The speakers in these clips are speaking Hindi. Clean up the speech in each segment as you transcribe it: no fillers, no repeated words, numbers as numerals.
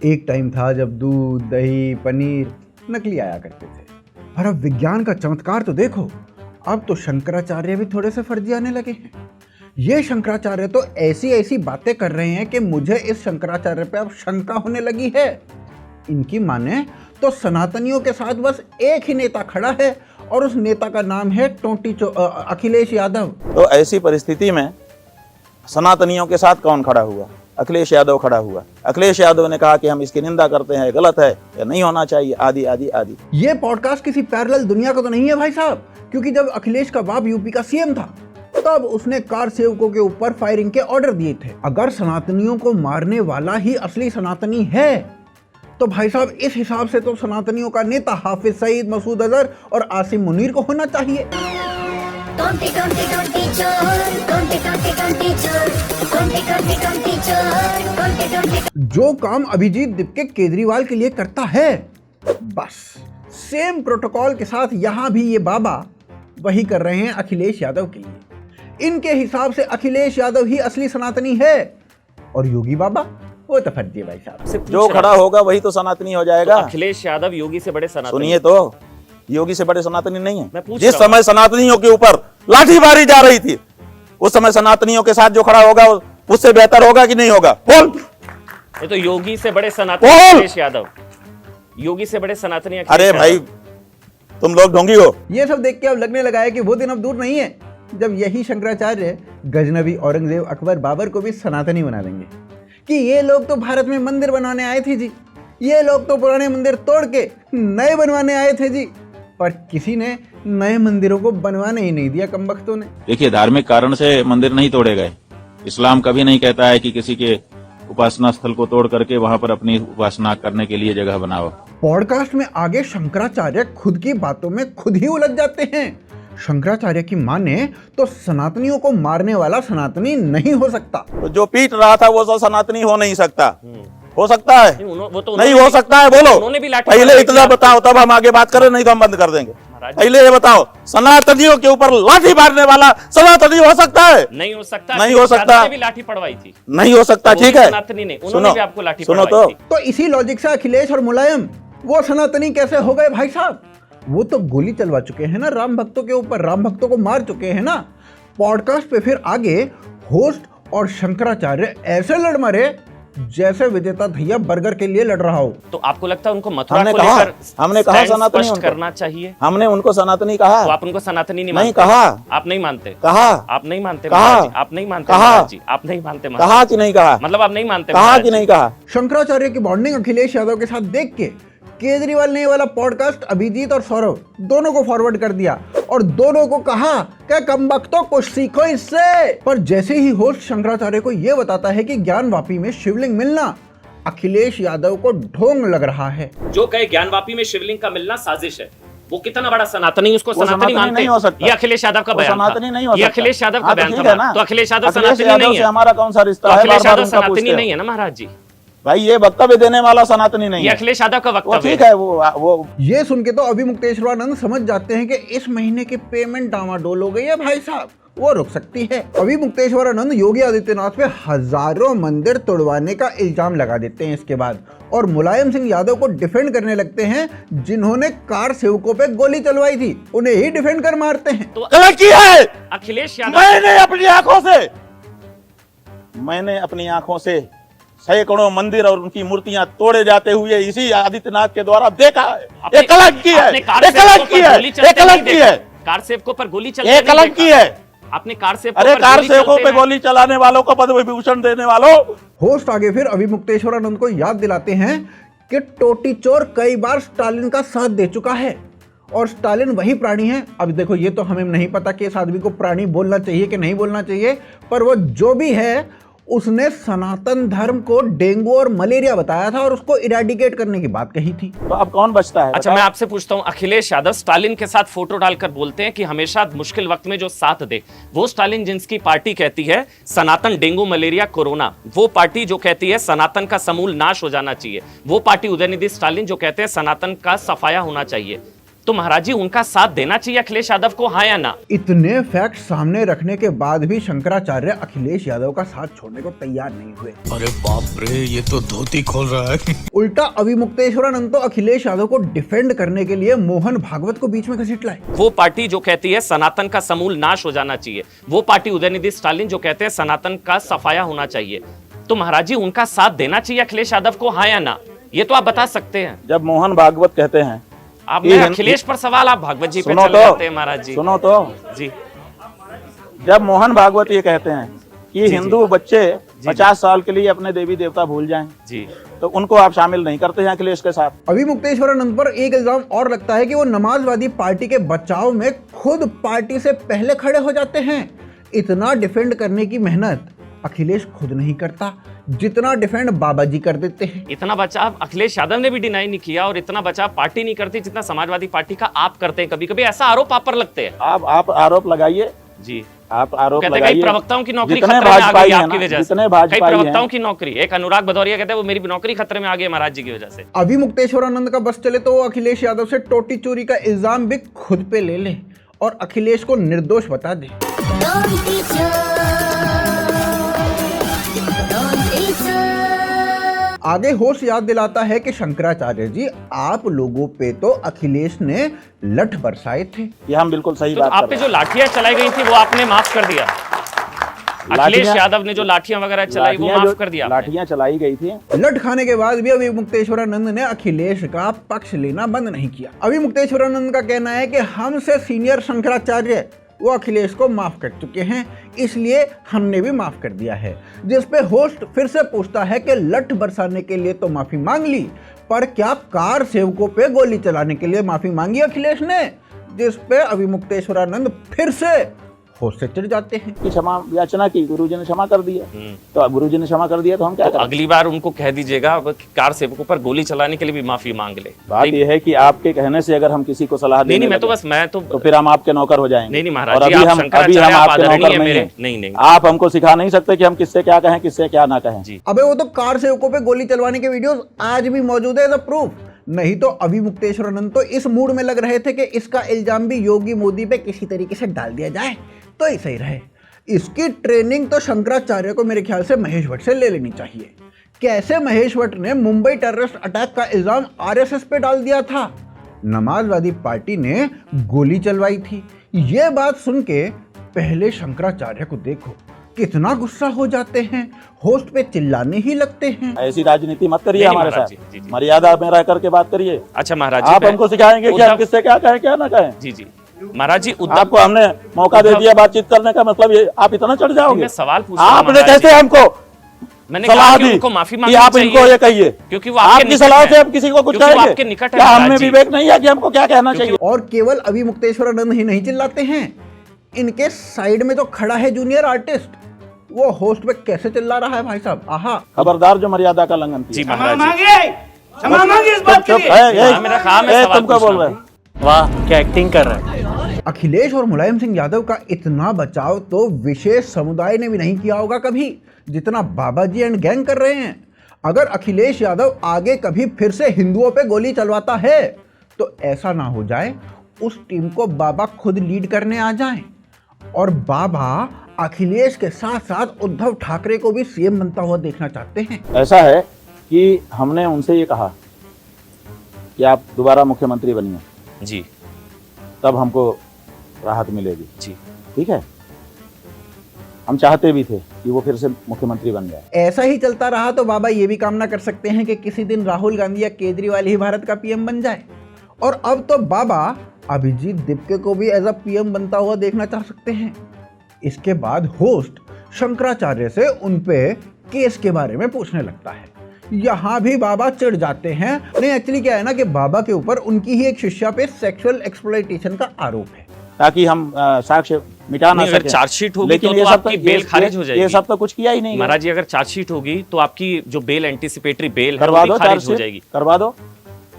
एक टाइम था जब दूध, दही, पनीर नकली आया करते थे। पर अब विज्ञान का चमत्कार तो देखो, अब तो शंकराचार्य भी थोड़े से फर्जी आने लगे हैं। ये शंकराचार्य तो ऐसी ऐसी बातें कर रहे हैं कि मुझे इस शंकराचार्य पे अब शंका होने लगी है। इनकी माने तो सनातनियों के साथ बस एक ही नेता खड़ा है और उस नेता का नाम है अखिलेश यादव। तो ऐसी परिस्थिति में सनातनियों के साथ कौन खड़ा हुआ? अखिलेश यादव खड़ा हुआ। अखिलेश यादव ने कहा कि हम इसकी निंदा करते हैं, गलत है या नहीं होना चाहिए, आदि आदि आदि। ये पॉडकास्ट किसी पैरेलल दुनिया का तो नहीं है भाई साहब, क्योंकि जब अखिलेश का बाप यूपी का सीएम था तब उसने कार सेवकों के ऊपर फायरिंग के ऑर्डर दिए थे। अगर सनातनियों को मारने वाला ही असली सनातनी है तो भाई साहब इस हिसाब से तो सनातनियों का नेता हाफिज सईद, मसूद अजहर और आसिम मुनीर को होना चाहिए। जो काम अभिजीत दीपके केजरीवाल के लिए करता है, बस सेम प्रोटोकॉल के साथ यहाँ भी ये बाबा वही कर रहे हैं अखिलेश यादव के लिए। इनके हिसाब से अखिलेश यादव ही असली सनातनी है और योगी बाबा वो तो फर्जी है भाई साहब। जो खड़ा होगा वही तो सनातनी हो जाएगा। तो अखिलेश यादव योगी से बड़े सनातनी। सुनिए तो, योगी से बड़े सनातनी नहीं है। जिस समय समय सनातनियों के ऊपर लाठी मारी जा रही थी उस समय सनातनियों के साथ जो खड़ा होगा उससे बेहतर होगा कि नहीं होगा? बोल। ये तो योगी से बड़े सनातनी अखिलेश यादव, योगी से बड़े सनातनी अखिलेश। अरे भाई तुम लोग ढोंगी हो। ये सब देख के अब लगने लगा है कि वो दिन अब दूर नहीं है जब यही शंकराचार्य गजनबी औरंगजेब, अकबर, बाबर को भी सनातनी बना देंगे कि ये लोग तो भारत में मंदिर बनाने आए थे जी, ये लोग तो पुराने मंदिर तोड़ के नए बनवाने आए थे जी। पर किसी ने नए मंदिरों को बनवाने ही नहीं दिया कमबख्तों ने। देखिए, धार्मिक कारण से मंदिर नहीं तोड़े गए। इस्लाम कभी नहीं कहता है कि किसी के उपासना स्थल को तोड़ करके वहां पर अपनी उपासना करने के लिए जगह बनाओ। पॉडकास्ट में आगे शंकराचार्य खुद की बातों में खुद ही उलझ जाते हैं। शंकराचार्य की माने तो सनातनियों को मारने वाला सनातनी नहीं हो सकता। तो जो पीट रहा था वो सनातनी हो नहीं सकता। हो सकता है? वो तो नहीं हो सकता है। बोलो, उन्होंने भी लाठी पहले इतना बताओ तब हम आगे बात करें, नहीं तो हम बंद कर देंगे। पहले ये बताओ, सनातनियों के ऊपर लाठी मारने वाला सनातनी हो सकता है? नहीं हो सकता। नहीं हो सकता। भी लाठी पड़वाई थी। नहीं हो सकता। ठीक है, सनातनी ने, उन्होंने भी आपको लाठी सुनो पड़वाई थी। तो इसी लॉजिक से अखिलेश और मुलायम वो सनातनी कैसे हो गए भाई साहब? वो तो गोली चलवा चुके हैं ना राम भक्तों के ऊपर, राम भक्तों को मार चुके हैं ना। पॉडकास्ट पे फिर आगे होस्ट और शंकराचार्य ऐसे लड़ मरे जैसे विजेता भैया बर्गर के लिए लड़ रहा हो। तो आपको लगता है उनको मथुरा को लेकर हमने कहा सनातनी स्पष्ट करना चाहिए? हमने उनको सनातनी कहा। तो आप उनको सनातनी नहीं नहीं मानते? कहा। आप नहीं मानते? कहा। आप नहीं मानते? कहा। आप नहीं मानते? कहा। जी आप नहीं मानते? कहा कि नहीं कहा? मतलब आप नहीं मानते? कहा कि नहीं कहा? शंकराचार्य की बॉन्डिंग अखिलेश यादव के साथ देख के केजरीवाल ने ये वाला पॉडकास्ट अभिजीत और सौरभ दोनों को फॉरवर्ड कर दिया और दोनों को कहा कि कमबख्तों कुछ सीखो इससे। पर जैसे ही होस्ट शंकराचार्य को यह बताता है कि ज्ञानवापी में शिवलिंग मिलना अखिलेश यादव को ढोंग लग रहा है। जो कहे ज्ञानवापी में शिवलिंग का मिलना साजिश है, वो कितना बड़ा सनातनी, उसको सनातनी मानते नहीं हो सकता। ये अखिलेश यादव का बयान सनातनी नहीं हो सकता। ये अखिलेश यादव का बयान था। तो अखिलेश यादव अखिलेश सनातनी यादव नहीं से है। हमारा कौन सा रिश्ता है? अखिलेश यादव बार-बार उनका सनातनी पूछते नहीं हो। है ना महाराज जी। भाई ये वक्तव्य देने वाला सनातनी नहीं ये है। अखिलेश यादव का वो वक्तव्य ठीक है। वो ये सुन के तो अभी मुक्तेश्वरानंद समझ जाते हैं कि इस महीने की पेमेंट डामाडोल हो गई है भाई साहब, वो रुक सकती है। अभी मुक्तेश्वरानंद योगी आदित्यनाथ पे हजारों मंदिर तोड़वाने का इल्जाम लगा देते हैं इसके बाद, और मुलायम सिंह यादव को डिफेंड करने लगते हैं जिन्होंने कार सेवकों पे गोली चलवाई थी, उन्हें ही डिफेंड कर मारते हैं। तो गलत किया है। अखिलेश यादव मैंने अपनी आंखों से सैकड़ों मंदिर और उनकी मूर्तियां तोड़े जाते हुए इसी आदित्यनाथ के द्वारा देखा है। ये कलंक की है। ये कलंक की है। ये कलंक की है। कार सेवकों पर गोली चलती ये कलंक की है। आपने कार सेवकों अरे पर कार गोली सेवकों चलते पे हैं। गोली चलाने वालों को पद्म विभूषण देने वालों। होस्ट आगे फिर अभी मुक्तेश्वरानंद को याद दिलाते हैं कि टोटी चोर कई बार स्टालिन का साथ दे चुका है और स्टालिन वही प्राणी है। अब देखो ये तो हमें नहीं पता कि इस आदमी को प्राणी बोलना चाहिए कि नहीं बोलना चाहिए, पर वो जो भी है उसने सनातन धर्म को डेंगू और मलेरिया बताया था और उसको इरेडिकेट करने की बात कही थी। तो अब कौन बचता है? अच्छा मैं आपसे पूछता हूं, अखिलेश यादव स्टालिन के साथ फोटो डालकर बोलते हैं कि हमेशा मुश्किल वक्त में जो साथ दे, वो स्टालिन जिसकी पार्टी कहती है सनातन डेंगू मलेरिया कोरोना, वो पार्टी जो कहती है सनातन का समूल नाश हो जाना चाहिए, वो पार्टी उदयनिधि स्टालिन जो कहते हैं सनातन का सफाया होना चाहिए, तो महाराज जी उनका साथ देना चाहिए अखिलेश यादव को, हाँ या ना? इतने फैक्ट सामने रखने के बाद भी शंकराचार्य अखिलेश यादव का साथ छोड़ने को तैयार नहीं हुए। अरे बाप रे, ये तो धोती खोल रहा है। उल्टा अविमुक्तेश्वरानंद तो अखिलेश यादव को डिफेंड करने के लिए मोहन भागवत को बीच में घसीट लाए। वो पार्टी जो कहती है सनातन का समूल नाश हो जाना चाहिए, वो पार्टी उदयनिधि स्टालिन जो कहते हैं सनातन का सफाया होना चाहिए, तो महाराज जी उनका साथ देना चाहिए अखिलेश यादव को, हाँ या ना? ये तो आप बता सकते हैं। जब मोहन भागवत कहते हैं, आप मेरा अखिलेश पर सवाल, आप भागवत जी पे चल जाते हैं महाराज जी। सुनो तो जी, जब मोहन भागवत ये कहते हैं कि हिंदू बच्चे 50 साल के लिए अपने देवी देवता भूल जाएं, जी, तो उनको आप शामिल नहीं करते हैं अखिलेश के साथ। अविमुक्तेश्वरानंद पर एक इल्जाम और लगता है कि वो नमाजवादी पार्टी के बचाव में खुद पार्टी से पहले खड़े हो जाते हैं। इतना डिफेंड करने की मेहनत अखिलेश खुद नहीं करता जितना डिफेंड बाबा जी कर देते हैं। इतना बचाव अखिलेश यादव ने भी डिनाई नहीं किया और इतना बचाव पार्टी नहीं करती जितना समाजवादी पार्टी का आप करते हैं। कभी कभी ऐसा आरोप आप पर लगते हैं। आप आरोप लगाइए जी, आप आरोप कहते हैं लगाइए। कई प्रवक्ताओं की नौकरी जितने खतरे में आ भाजपाई गई हैं आपकी ना, वजह से। जितने कई भाजपाई प्रवक्ताओं हैं, की नौकरी, एक अनुराग भदौरिया कहते हैं वो मेरी नौकरी खतरे में आ गई महाराज जी की वजह से। अविमुक्तेश्वरानंद का बस चले तो वो अखिलेश यादव से टोटी चोरी का इल्जाम भी खुद पे ले ले और अखिलेश को निर्दोष बता दे। आगे होश याद दिलाता है कि शंकराचार्य जी आप लोगों पे तो अखिलेश ने लठ बरसाए थे। ये हम बिल्कुल सही तो बात आप कर पे रहे जो लाठियां चलाई गई थी वो आपने माफ कर दिया। अखिलेश यादव ने जो लाठियां वगैरह चलाई वो माफ कर दिया। लाठियां चलाई गई थी। लठ खाने के बाद भी अविमुक्तेश्वरानंद ने अखिलेश का पक्ष लेना बंद नहीं किया। अविमुक्तेश्वरानंद का कहना है कि हमसे सीनियर शंकराचार्य वो अखिलेश को माफ कर चुके हैं, इसलिए हमने भी माफ कर दिया है। जिस पे होस्ट फिर से पूछता है कि लठ बरसाने के लिए तो माफी मांग ली, पर क्या कार सेवकों पे गोली चलाने के लिए माफी मांगी अखिलेश ने? जिस पे अविमुक्तेश्वरानंद फिर से होश से चिढ़ जाते हैं। क्षमा याचना की, गुरुजी ने क्षमा कर दिया, तो गुरुजी ने क्षमा कर दिया तो हम क्या करें? अगली बार उनको कह दीजिएगा कार सेवकों पर गोली चलाने के लिए भी माफी मांग ले। बात यह है कि आपके कहने से अगर हम किसी को सलाह देने नहीं, मैं तो तो फिर हम आपके नौकर हो जाएंगे। नहीं महाराज और जी, अभी आप हम शंकराचार्य आप आपके आदरणीय नौकर हैं नहीं मेरे। हैं। नहीं, आप हमको सिखा नहीं सकते कि हम किससे क्या कहें, किससे क्या ना कहें। जी, अबे वो तो कार सेवकों पे गोली चलवाने के वीडियोस आज भी मौजूद है एज अ प्रूफ। नहीं तो अविमुक्तेश्वरानंद तो इस मूड में लग रहे थे कि इसका इल्जाम भी योगी मोदी पे किसी तरीके से डाल दिया जाए तो ही सही रहे। इसकी ट्रेनिंग तो शंकराचार्य को मेरे ख्याल से महेश भट्ट से ले लेनी चाहिए। कैसे महेश भट्ट ने मुंबई टेररिस्ट अटैक का इल्जाम आरएसएस पे डाल दिया था, नमाजवादी पार्टी ने गोली चलवाई थी। ये बात सुन के पहले शंकराचार्य को देखो कितना गुस्सा हो जाते हैं, होस्ट पे चिल्लाने ही लगते हैं। ऐसी राजनीति मत करिए नहीं, हमारे महाराज साथ, जी, जी। मर्यादा में रह करके बात करिए। अच्छा महाराज जी, आप हमको सिखाएंगे कि हम किससे क्या कहें क्या ना कहें। जी जी महाराज जी, आपको हमने मौका दे दिया बातचीत करने का, मतलब ये आप इतना चढ़ जाओगे? मैं सवाल पूछ रहा हूं आपने महाराज कैसे हमको मैंने सलाह कहा कि दी उनको माफी कि मांगनी आप चाहिए, इनको ये कहिए, क्योंकि वो आपके आपकी निकट सलाह है। से हम किसी को कुछ क्योंकि वो कहेंगे? आपके निकट है क्या महाराज हमें जी। विवेक नहीं है कि हमको क्या कहना चाहिए? और केवल अविमुक्तेश्वरानंद ही नहीं चिल्लाते हैं, इनके साइड में जो खड़ा है जूनियर आर्टिस्ट, वो होस्ट पे कैसे चिल्ला रहा है भाई साहब। आहा, खबरदार जो मर्यादा का उल्लंघन जी किया। महाराज जी, क्षमा मांगिए इस बात के लिए। तुम क्या बोल रहे हो? वाह क्या एक्टिंग कर रहा है। अखिलेश और मुलायम सिंह यादव का इतना बचाव तो विशेष समुदाय ने भी नहीं किया होगा कभी जितना बाबा जी एंड गैंग कर रहे हैं। अगर अखिलेश यादव आगे कभी फिर से हिंदुओं पे गोली चलवाता है तो ऐसा ना हो जाए उस टीम को बाबा खुद लीड करने आ जाएं और बाबा अखिलेश के साथ साथ उद्धव ठाकरे को भी सीएम बनता हुआ देखना चाहते हैं। ऐसा है कि हमने उनसे ये कहा कि आप दोबारा मुख्यमंत्री बनिए, जी तब हमको राहत मिलेगी। जी ठीक है, हम चाहते भी थे कि वो फिर से मुख्यमंत्री बन जाए। ऐसा ही चलता रहा तो बाबा ये भी कामना कर सकते हैं कि किसी दिन राहुल गांधी या केजरीवाल ही भारत का पीएम बन जाए। और अब तो बाबा अभिजीत दिपके को भी एज अ पीएम बनता हुआ देखना चाह सकते हैं। इसके बाद होस्ट शंकराचार्य से उनपे केस के बारे में पूछने लगता है। यहाँ भी बाबा चिढ़ जाते हैं। नहीं, एक्चुअली क्या है ना कि बाबा के ऊपर उनकी ही एक शिष्या पे सेक्सुअल एक्सप्लॉयटेशन का आरोप है, ताकि हम साक्ष्य मिटा ना नहीं, अगर सकें। चार्जशीट होगी लेकिन तो ये सब आपकी बेल खारिज हो जाएगी। ये सब तो कुछ किया ही नहीं। महाराज जी, अगर चार्जशीट होगी तो आपकी जो बेल एंटीसिपेटरी बेल है करवा वो दो, भी खारिज हो जाएगी। करवा दो।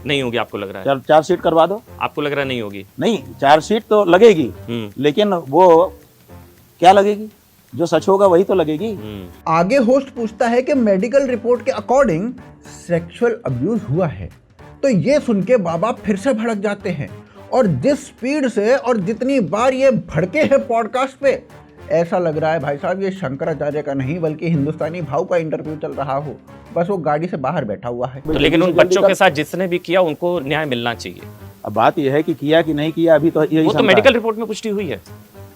नहीं होगी, आपको लग रहा है? चार्जशीट करवा दो। आपको लग रहा नहीं होगी? नहीं, चार्जशीट तो लगेगी, लेकिन वो क्या लगेगी? जो सच होगा वही तो लगेगी। आगे होस्ट पूछता है कि मेडिकल रिपोर्ट के अकॉर्डिंग सेक्सुअल अब्यूज हुआ है। तो ये सुन के बाबा फिर से भड़क जाते हैं और जिस स्पीड से और जितनी बार ये भड़के हैं पॉडकास्ट पे, ऐसा लग रहा है भाई साहब ये शंकराचार्य का नहीं बल्कि हिंदुस्तानी भाव का इंटरव्यू चल रहा हो, बस वो गाड़ी से बाहर बैठा हुआ है। तो लेकिन उन बच्चों के साथ जिसने भी किया उनको न्याय मिलना चाहिए। अब बात यह है कि किया कि नहीं किया, अभी तो यही वो तो मेडिकल रिपोर्ट में पुष्टि हुई है।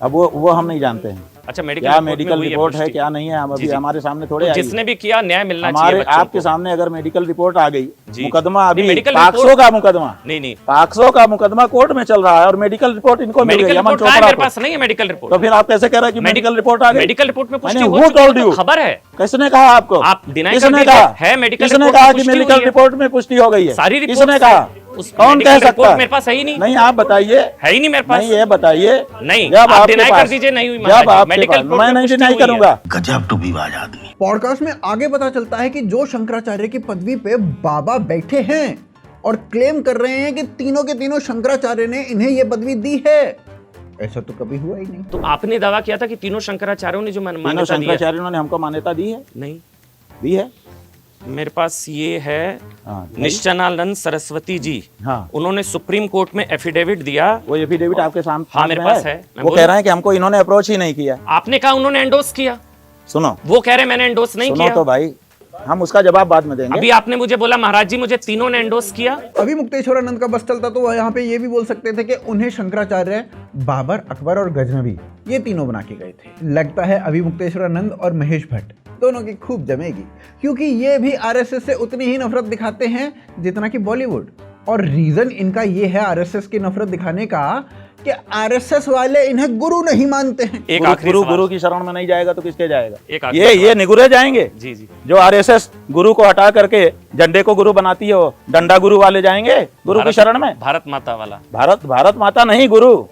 अब वो हम नहीं जानते हैं अच्छा, क्या मेडिकल रिपोर्ट है क्या नहीं है, हम अभी हमारे सामने थोड़े जिसने भी किया न्याय मिलना हमारे चाहिए। आपके सामने अगर मेडिकल रिपोर्ट आ गई, जी। मुकदमा अभी मेडिकल पाक्सो का मुकदमा, नहीं पाक्सो का मुकदमा कोर्ट में चल रहा है और मेडिकल रिपोर्ट इनको मिल गई मेडिकल अमन रिपोर्ट चोपड़ा मेरे को। पास नहीं है मेडिकल रिपोर्ट। तो फिर आप कैसे कह रहे हैं कि मेडिकल रिपोर्ट आ गई? मेडिकल रिपोर्ट में पुष्टि मैंने हो who चुकी है, told तो you? खबर है। किसने कहा आपको? आप डिनाई कर किसने दीजिए, कहा है मेडिकल किसने रिपोर्ट कहा में कि पुष्टि मेडिकल हुई है। रिपोर्ट में पुष्टि हो गई है? सारी रिपोर्ट किसने कहा? उस कौन मेडिकल कह रिपोर्ट सकता है? मेरे पास है ही नहीं। नहीं आप बताइए। है ही नहीं मेरे पास। नहीं ये बताइए। नहीं, जब आप आपके डिनाई कर पास- दीजिए नहीं हुई जब महाराज। आपके मेडिकल पास- रिपोर्ट मैं में नहीं पुष्टि डिनाई हुई है। करूंगा। गजब टू बीवाज आदमी। पॉडकास्ट में आगे पता चलता है कि जो शंकराचार्य की पदवी पे बाबा बैठे हैं और क्लेम कर रहे हैं कि तीनों के तीनों शंकराचार्य ने इन्हें ये पदवी दी है, ऐसा तो कभी हुआ ही नहीं। तो आपने दावा किया था कि तीनों शंकराचार्यों ने जो तीनों मान्यता दी है। शंकराचार्यों ने हमको मान्यता दी है? नहीं, दी है। मेरे पास ये है हाँ, निश्चलानंद सरस्वती जी। हाँ। उन्होंने सुप्रीम कोर्ट में एफिडेविट दिया। वो एफिडेविट आपके सामने हाँ, मेरे पास है। मैं वो बोलूं? कह रहे हैं कि हमको इन्होंने अप्रोच ही नहीं किया। आपने कहा उन्होंने एंडोर्स किया, सुनो वो कह रहे मैंने एंडोर्स नहीं सुनो किया। तो भाई, हम उसका जवाब बाद में देंगे। अभी आपने मुझे बोला महाराज जी मुझे तीनों ने एंडोर्स किया। अभी मुक्तेश्वरानंद का बस चलता तो वह यहाँ पे ये भी बोल सकते थे कि उन्हें शंकराचार्य, बाबर, अकबर और गजनवी ये तीनों बना के गए थे। लगता है अभी मुक्तेश्वरानंद और महेश भट्ट दोनों की खूब जमेगी, क्योंकि ये भी आरएसएस से उतनी ही नफरत दिखाते हैं जितना कि बॉलीवुड। और रीजन इनका ये है आरएसएस की नफरत दिखाने का कि आरएसएस वाले इन्हें गुरु नहीं मानते हैं। एक गुरु आखिरी गुरु सवाल। गुरु की शरण में नहीं जाएगा तो किसके एक जाएगा? आखिरी ये निगुरे जाएंगे। जी जी। जो आरएसएस गुरु को हटा करके झंडे को गुरु बनाती है, वो डंडा गुरु वाले जाएंगे गुरु की शरण में? भारत माता वाला। भारत माता नहीं, गुरु।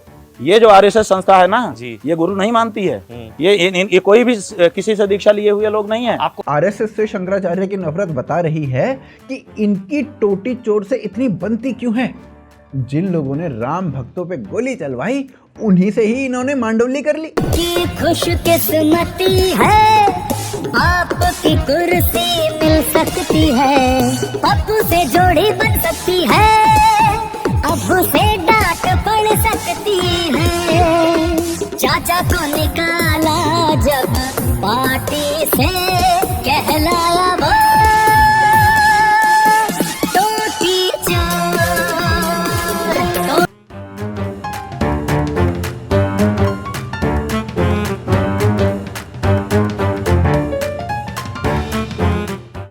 ये जो आरएसएस संस्था है ना, जी। ये गुरु नहीं मानती है। ये कोई भी किसी से दीक्षा लिए हुए लोग नहीं है। आपको आरएसएस से शंकराचार्य की नफरत बता रही है कि इनकी टोटी चोर से इतनी बनती क्यों है। जिन लोगों ने राम भक्तों पे गोली चलवाई उन्हीं से ही इन्होंने मांडवली कर ली। की खुशकिस्मती है, बाप की कुर्सी मिल सकती है, पप्पू से जोड़ी बन सकती है, अब्बू से डांट पड़ सकती है। चाचा को निकाला जब पार्टी से कहला